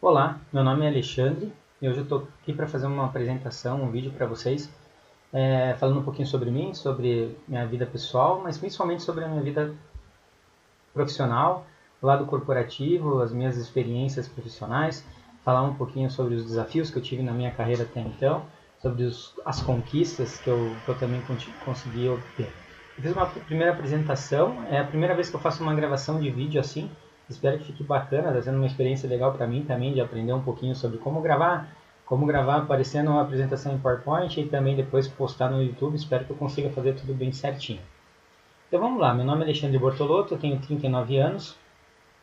Olá, meu nome é Alexandre e hoje eu estou aqui para fazer uma apresentação, um vídeo para vocês, falando um pouquinho sobre mim, sobre minha vida pessoal, mas principalmente sobre a minha vida profissional, o lado corporativo, as minhas experiências profissionais, falar um pouquinho sobre os desafios que eu tive na minha carreira até então, sobre as conquistas que eu também consegui obter. Eu fiz uma primeira apresentação, é a primeira vez que eu faço uma gravação de vídeo assim. Espero que fique bacana, está sendo uma experiência legal para mim também, de aprender um pouquinho sobre como gravar aparecendo uma apresentação em PowerPoint e também depois postar no YouTube. Espero que eu consiga fazer tudo bem certinho. Então vamos lá, meu nome é Alexandre Bortolotto, eu tenho 39 anos,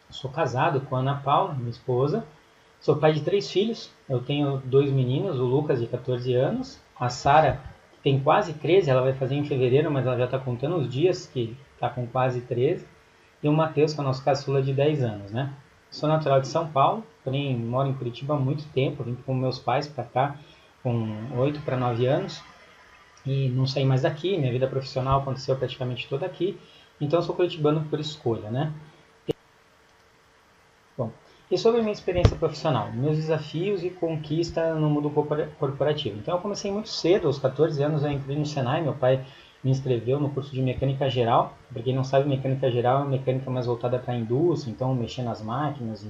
sou casado com a Ana Paula, minha esposa, sou pai de 3 filhos, eu tenho 2 meninos, o Lucas de 14 anos, a Sara tem quase 13, ela vai fazer em fevereiro, mas ela já está contando os dias que está com quase 13, e o Matheus, que é o nosso caçula de 10 anos, né? Sou natural de São Paulo, porém moro em Curitiba há muito tempo, vim com meus pais para cá com 8 para 9 anos, e não saí mais daqui, minha vida profissional aconteceu praticamente toda aqui, então eu sou curitibano por escolha, né? Bom, e sobre a minha experiência profissional, meus desafios e conquista no mundo corporativo. Então eu comecei muito cedo, aos 14 anos eu entrei no Senai, meu pai me inscreveu no curso de mecânica geral. Para quem não sabe, mecânica geral é uma mecânica mais voltada para a indústria, então mexer nas máquinas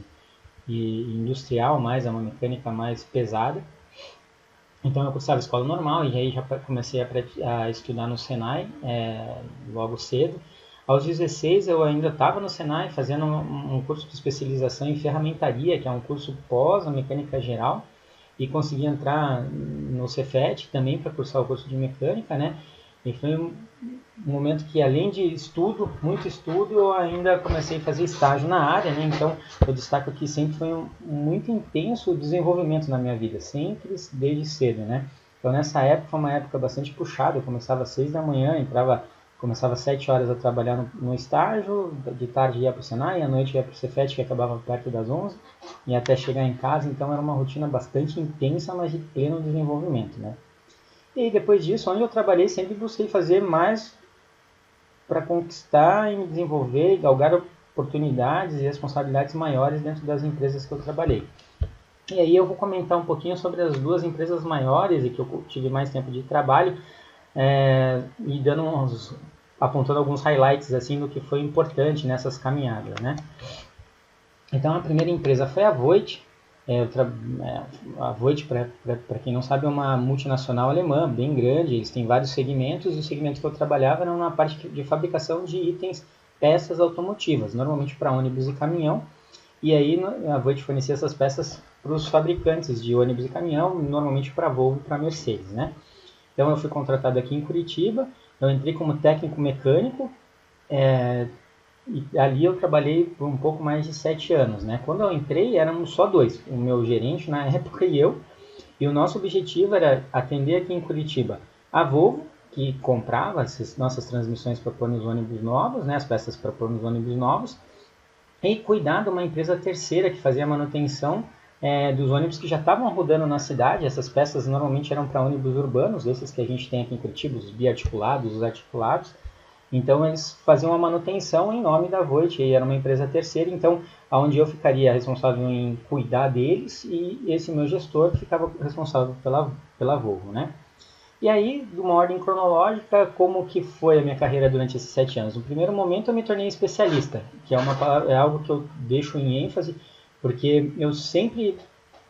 e industrial mais, é uma mecânica mais pesada. Então eu cursava escola normal e aí já comecei a estudar no Senai logo cedo. Aos 16 eu ainda estava no Senai fazendo um curso de especialização em ferramentaria, que é um curso pós a mecânica geral, e consegui entrar no Cefet também para cursar o curso de mecânica, né? E foi um momento que, além de estudo, muito estudo, eu ainda comecei a fazer estágio na área, né? Então eu destaco aqui, sempre foi muito intenso desenvolvimento na minha vida, sempre desde cedo, né? Então nessa época foi uma época bastante puxada, eu começava às 6 da manhã, começava às 7 horas a trabalhar no estágio, de tarde ia para o Senai, à noite ia para o Cefet, que acabava perto das 11, e até chegar em casa. Então era uma rotina bastante intensa, mas de pleno desenvolvimento, né? E depois disso, onde eu trabalhei, sempre busquei fazer mais para conquistar e me desenvolver e galgar oportunidades e responsabilidades maiores dentro das empresas que eu trabalhei. E aí eu vou comentar um pouquinho sobre as duas empresas maiores e que eu tive mais tempo de trabalho, e apontando alguns highlights assim do que foi importante nessas caminhadas, né? Então a primeira empresa foi a Voith. A Voith, para quem não sabe, é uma multinacional alemã bem grande. Eles têm vários segmentos, e o segmento que eu trabalhava era na parte de fabricação de itens, peças automotivas, normalmente para ônibus e caminhão. E aí a Voith fornecia essas peças para os fabricantes de ônibus e caminhão, normalmente para Volvo e para Mercedes, né? Então eu fui contratado aqui em Curitiba, eu entrei como técnico mecânico, e ali eu trabalhei por um pouco mais de 7 anos, né? Quando eu entrei, éramos só 2, o meu gerente na época e eu, e o nosso objetivo era atender aqui em Curitiba a Volvo, que comprava as nossas transmissões para pôr nos ônibus novos, né? As peças para pôr nos ônibus novos, e cuidar de uma empresa terceira que fazia a manutenção dos ônibus que já estavam rodando na cidade. Essas peças normalmente eram para ônibus urbanos, esses que a gente tem aqui em Curitiba, os biarticulados, os articulados. Então eles faziam a manutenção em nome da Voith, e era uma empresa terceira, então onde eu ficaria responsável em cuidar deles e esse meu gestor ficava responsável pela Volvo, né? E aí, de uma ordem cronológica, como que foi a minha carreira durante esses 7 anos? No primeiro momento eu me tornei especialista, que é algo que eu deixo em ênfase, porque eu sempre,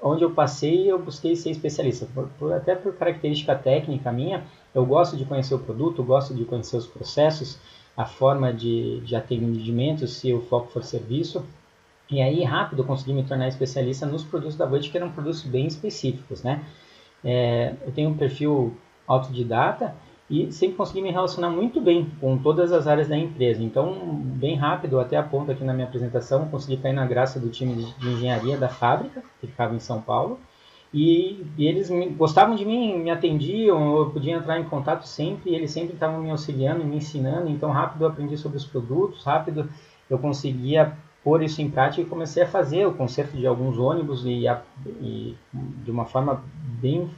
onde eu passei, eu busquei ser especialista. Até por característica técnica minha, eu gosto de conhecer o produto, eu gosto de conhecer os processos, a forma de atendimento, se o foco for serviço. E aí, rápido, eu consegui me tornar especialista nos produtos da Voith, que eram produtos bem específicos, né? Eu tenho um perfil autodidata e sempre consegui me relacionar muito bem com todas as áreas da empresa. Então, bem rápido, até aponto aqui na minha apresentação, consegui cair na graça do time de engenharia da fábrica, que ficava em São Paulo, e eles gostavam de mim, me atendiam, eu podia entrar em contato sempre, e eles sempre estavam me auxiliando, me ensinando. Então, rápido eu aprendi sobre os produtos, rápido eu conseguia pôr isso em prática e comecei a fazer o conserto de alguns ônibus e de uma forma bem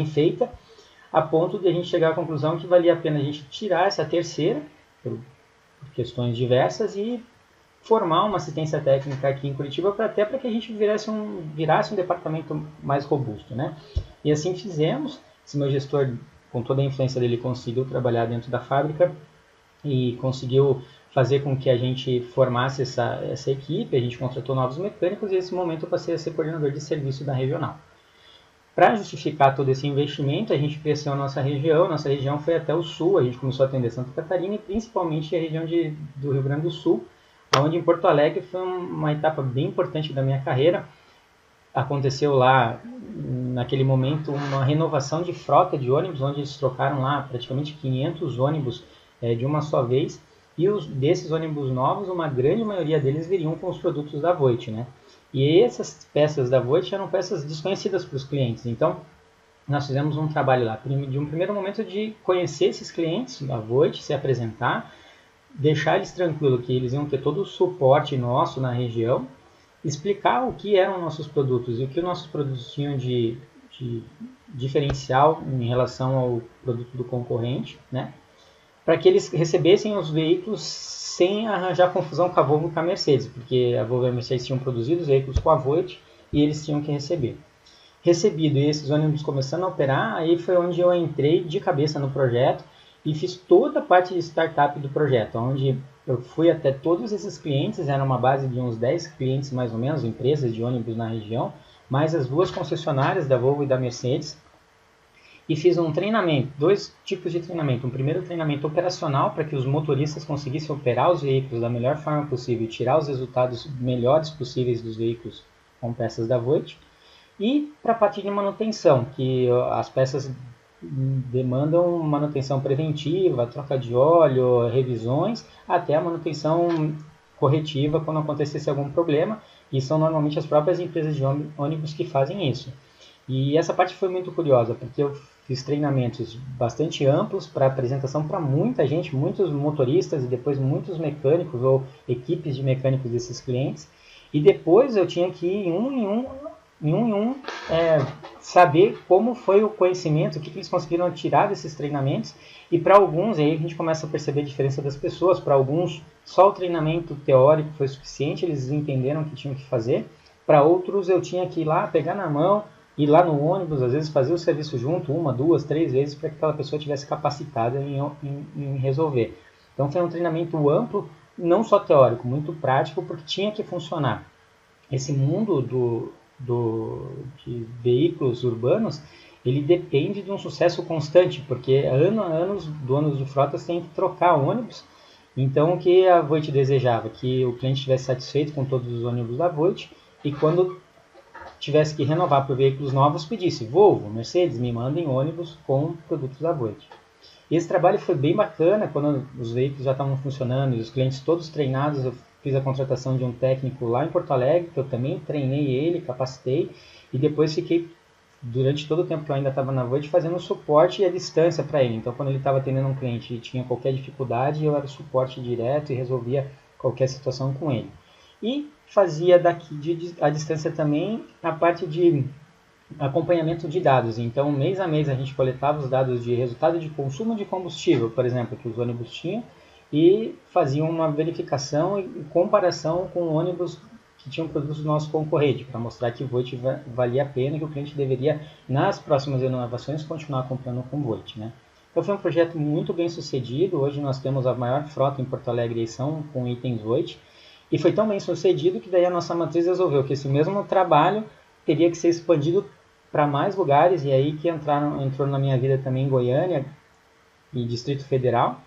feita, a ponto de a gente chegar à conclusão que valia a pena a gente tirar essa terceira, por questões diversas, e formar uma assistência técnica aqui em Curitiba até para que a gente virasse um departamento mais robusto, né? E assim fizemos. Esse meu gestor, com toda a influência dele, conseguiu trabalhar dentro da fábrica e conseguiu fazer com que a gente formasse essa equipe. A gente contratou novos mecânicos e nesse momento eu passei a ser coordenador de serviço da regional. Para justificar todo esse investimento, a gente cresceu a nossa região. Nossa região foi até o sul, a gente começou a atender Santa Catarina e principalmente a região do Rio Grande do Sul, onde em Porto Alegre foi uma etapa bem importante da minha carreira. Aconteceu lá, naquele momento, uma renovação de frota de ônibus, onde eles trocaram lá praticamente 500 ônibus de uma só vez. E desses ônibus novos, uma grande maioria deles viriam com os produtos da Voit, né? E essas peças da Voit eram peças desconhecidas para os clientes. Então, nós fizemos um trabalho lá, de um primeiro momento de conhecer esses clientes da Voit, se apresentar, deixar eles tranquilos que eles iam ter todo o suporte nosso na região, explicar o que eram nossos produtos e o que os nossos produtos tinham de diferencial em relação ao produto do concorrente, né? Para que eles recebessem os veículos sem arranjar confusão com a Volvo e com a Mercedes, porque a Volvo e a Mercedes tinham produzido os veículos com a Voit e eles tinham que receber. Recebido e esses ônibus começando a operar, aí foi onde eu entrei de cabeça no projeto e fiz toda a parte de startup do projeto, onde eu fui até todos esses clientes, era uma base de uns 10 clientes mais ou menos, empresas de ônibus na região, mais as duas concessionárias da Volvo e da Mercedes, e fiz um treinamento, 2 tipos de treinamento. Um primeiro treinamento operacional para que os motoristas conseguissem operar os veículos da melhor forma possível e tirar os resultados melhores possíveis dos veículos com peças da Voit. E para a parte de manutenção, que as peças demandam manutenção preventiva, troca de óleo, revisões, até a manutenção corretiva quando acontecesse algum problema. E são normalmente as próprias empresas de ônibus que fazem isso. E essa parte foi muito curiosa, porque eu fiz treinamentos bastante amplos para apresentação para muita gente, muitos motoristas e depois muitos mecânicos ou equipes de mecânicos desses clientes. E depois eu tinha que ir em um, saber como foi o conhecimento, o que eles conseguiram tirar desses treinamentos. E para alguns, aí a gente começa a perceber a diferença das pessoas. Para alguns, só o treinamento teórico foi suficiente, eles entenderam o que tinham que fazer. Para outros, eu tinha que ir lá, pegar na mão, ir lá no ônibus, às vezes fazer o serviço junto, 1, 2, 3 vezes, para que aquela pessoa tivesse capacitada em resolver. Então foi um treinamento amplo, não só teórico, muito prático, porque tinha que funcionar. Esse mundo de veículos urbanos, ele depende de um sucesso constante, porque ano a ano os donos de frotas têm que trocar ônibus. Então o que a Voit desejava? Que o cliente estivesse satisfeito com todos os ônibus da Voit e quando tivesse que renovar por veículos novos, pedisse: Volvo, Mercedes, me mandem ônibus com produtos da Voit. Esse trabalho foi bem bacana, quando os veículos já estavam funcionando e os clientes todos treinados. Eu fiz a contratação de um técnico lá em Porto Alegre, que eu também treinei ele, capacitei, e depois fiquei, durante todo o tempo que eu ainda estava na Voit, fazendo suporte à distância para ele. Então, quando ele estava atendendo um cliente e tinha qualquer dificuldade, eu era suporte direto e resolvia qualquer situação com ele. E fazia daqui à distância também a parte de acompanhamento de dados. Então, mês a mês a gente coletava os dados de resultado de consumo de combustível, por exemplo, que os ônibus tinham, e fazia uma verificação e comparação com ônibus que tinham produtos do nosso concorrente, para mostrar que Voit valia a pena e que o cliente deveria, nas próximas inovações, continuar comprando com Voit, né? Então foi um projeto muito bem sucedido. Hoje nós temos a maior frota em Porto Alegre e são com itens Voit. E foi tão bem sucedido que daí a nossa matriz resolveu que esse mesmo trabalho teria que ser expandido para mais lugares, e aí que entrou na minha vida também Goiânia e Distrito Federal,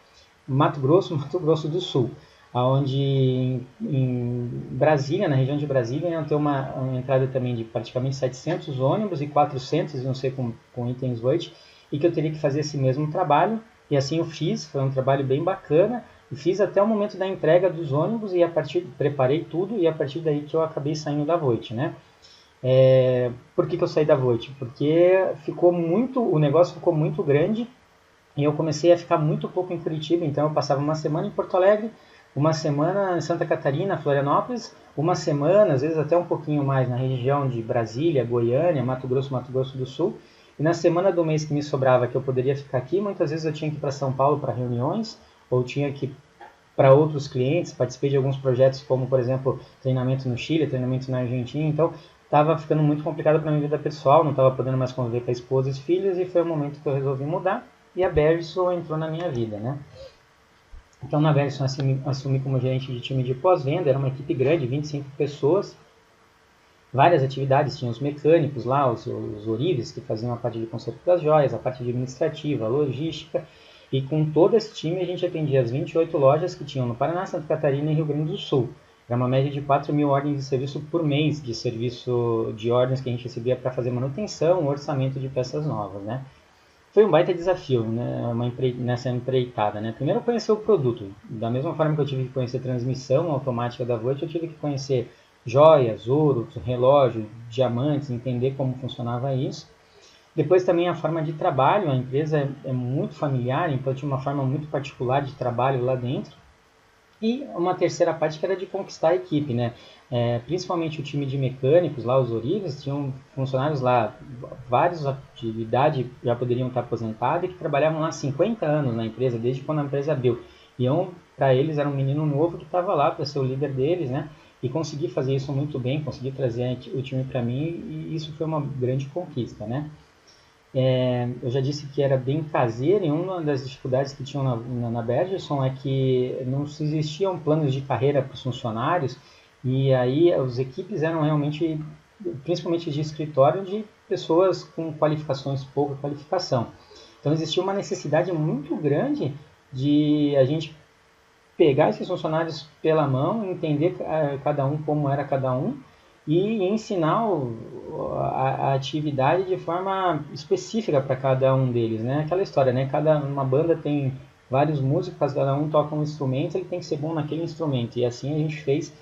Mato Grosso do Sul, onde em Brasília, na região de Brasília, iam ter uma entrada também de praticamente 700 ônibus e 400 iam ser com itens Voit, e que eu teria que fazer esse mesmo trabalho, e assim eu fiz. Foi um trabalho bem bacana, e fiz até o momento da entrega dos ônibus, e preparei tudo, e a partir daí que eu acabei saindo da Voit, né? Por que eu saí da Voit? Porque o negócio ficou muito grande, e eu comecei a ficar muito pouco em Curitiba. Então eu passava uma semana em Porto Alegre, uma semana em Santa Catarina, Florianópolis, uma semana, às vezes até um pouquinho mais, na região de Brasília, Goiânia, Mato Grosso do Sul. E na semana do mês que me sobrava, que eu poderia ficar aqui, muitas vezes eu tinha que ir para São Paulo para reuniões, ou tinha que para outros clientes, participei de alguns projetos como, por exemplo, treinamento no Chile, treinamento na Argentina, então estava ficando muito complicado para minha vida pessoal, não estava podendo mais conviver com a esposa e os filhos, e foi o momento que eu resolvi mudar, e a Bergson entrou na minha vida, né? Então, na Bergson, assumi como gerente de time de pós-venda, era uma equipe grande, 25 pessoas, várias atividades, tinha os mecânicos lá, os ourives, que faziam a parte de conserto das joias, a parte administrativa, a logística, e com todo esse time a gente atendia as 28 lojas que tinham no Paraná, Santa Catarina e Rio Grande do Sul. Era uma média de 4.000 ordens de serviço por mês, de serviço de ordens que a gente recebia para fazer manutenção, orçamento de peças novas, né? Foi um baita desafio, né, nessa empreitada, né? Primeiro conhecer o produto, da mesma forma que eu tive que conhecer transmissão automática da Voit, eu tive que conhecer joias, ouro, relógio, diamantes, entender como funcionava isso. Depois também a forma de trabalho, a empresa é muito familiar, então tinha uma forma muito particular de trabalho lá dentro. E uma terceira parte que era de conquistar a equipe, né? Principalmente o time de mecânicos lá, os ourives, tinham funcionários lá, vários de idade já poderiam estar aposentados e que trabalhavam lá 50 anos na empresa, desde quando a empresa abriu. E para eles era um menino novo que estava lá para ser o líder deles, né? E consegui fazer isso muito bem, consegui trazer o time para mim e isso foi uma grande conquista, né? Eu já disse que era bem caseiro e uma das dificuldades que tinham na Bergerson é que não existiam planos de carreira para os funcionários e aí as equipes eram realmente, principalmente de escritório, de pessoas com qualificações, pouca qualificação. Então existia uma necessidade muito grande de a gente pegar esses funcionários pela mão, entender cada um como era cada um e ensinar a atividade de forma específica para cada um deles, né? Aquela história, né? Uma banda tem vários músicos, cada um toca um instrumento, ele tem que ser bom naquele instrumento, e assim a gente fez.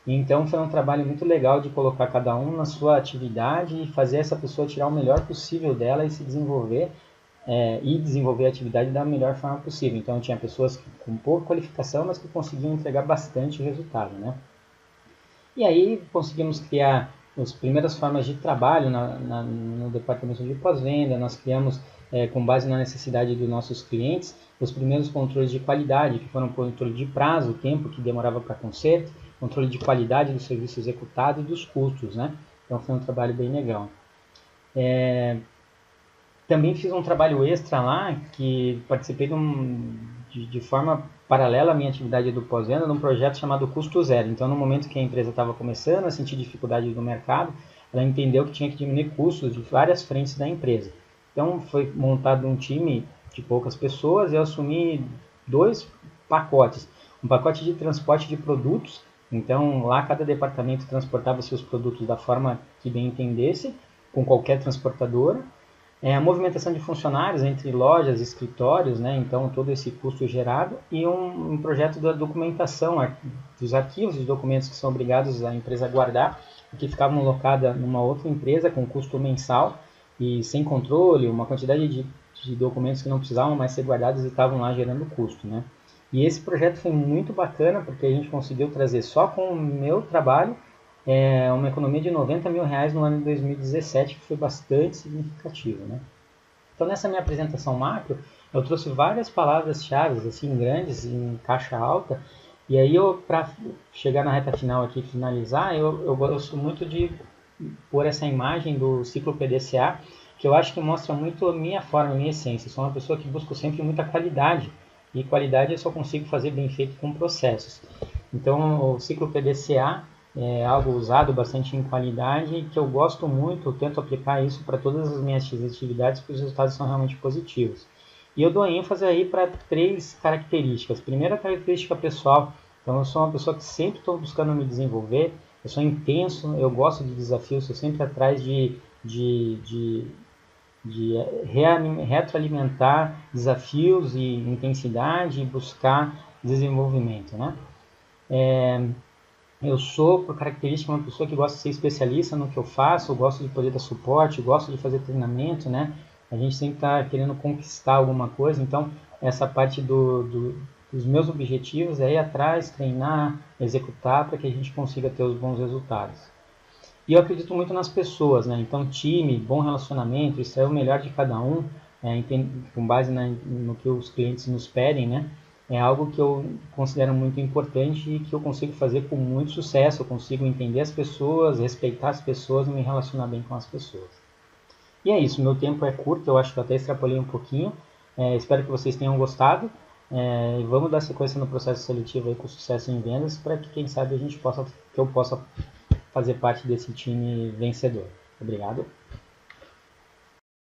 Então foi um trabalho muito legal de colocar cada um na sua atividade e fazer essa pessoa tirar o melhor possível dela e se desenvolver e desenvolver a atividade da melhor forma possível. Então tinha pessoas com pouca qualificação, mas que conseguiam entregar bastante resultado, né? E aí conseguimos criar as primeiras formas de trabalho no departamento de pós-venda, nós criamos, com base na necessidade dos nossos clientes, os primeiros controles de qualidade, que foram controle de prazo, o tempo que demorava para conserto, controle de qualidade do serviço executado e dos custos, né? Então foi um trabalho bem legal. Também fiz um trabalho extra lá, que participei de forma paralela à minha atividade do pós-venda, num projeto chamado Custo Zero. Então, no momento que a empresa estava começando a sentir dificuldade no mercado, ela entendeu que tinha que diminuir custos de várias frentes da empresa. Então, foi montado um time de poucas pessoas e eu assumi 2 pacotes. Um pacote de transporte de produtos, então lá cada departamento transportava seus produtos da forma que bem entendesse, com qualquer transportadora. A movimentação de funcionários entre lojas e escritórios, né? Então todo esse custo gerado, e um projeto da documentação, dos arquivos de documentos que são obrigados a empresa guardar, que ficavam alocados numa outra empresa com custo mensal e sem controle, uma quantidade de documentos que não precisavam mais ser guardados e estavam lá gerando custo, né? E esse projeto foi muito bacana porque a gente conseguiu trazer só com o meu trabalho uma economia de R$90 mil no ano de 2017, que foi bastante significativo, né? Então, nessa minha apresentação macro, eu trouxe várias palavras-chave, assim, grandes, em caixa alta, e aí para chegar na reta final aqui, finalizar, eu gosto muito de pôr essa imagem do ciclo PDCA, que eu acho que mostra muito a minha forma, a minha essência. Eu sou uma pessoa que busca sempre muita qualidade, e qualidade eu só consigo fazer bem feito com processos. Então, o ciclo PDCA é algo usado bastante em qualidade, que eu gosto muito, eu tento aplicar isso para todas as minhas atividades, porque os resultados são realmente positivos. E eu dou ênfase aí para 3 características. Primeira característica pessoal, então eu sou uma pessoa que sempre estou buscando me desenvolver, eu sou intenso, eu gosto de desafios, estou sempre atrás de retroalimentar desafios e intensidade e buscar desenvolvimento, né? Eu sou, por característica, uma pessoa que gosta de ser especialista no que eu faço, eu gosto de poder dar suporte, eu gosto de fazer treinamento, né? A gente sempre está querendo conquistar alguma coisa, então essa parte dos meus objetivos é ir atrás, treinar, executar para que a gente consiga ter os bons resultados. E eu acredito muito nas pessoas, né? Então time, bom relacionamento, isso é o melhor de cada um, com base no que os clientes nos pedem, né? é algo que eu considero muito importante e que eu consigo fazer com muito sucesso. Eu consigo entender as pessoas, respeitar as pessoas e me relacionar bem com as pessoas. E é isso, meu tempo é curto, eu acho que eu até extrapolei um pouquinho. Espero que vocês tenham gostado. E vamos dar sequência no processo seletivo aí com sucesso em vendas, para que quem sabe que eu possa fazer parte desse time vencedor. Obrigado.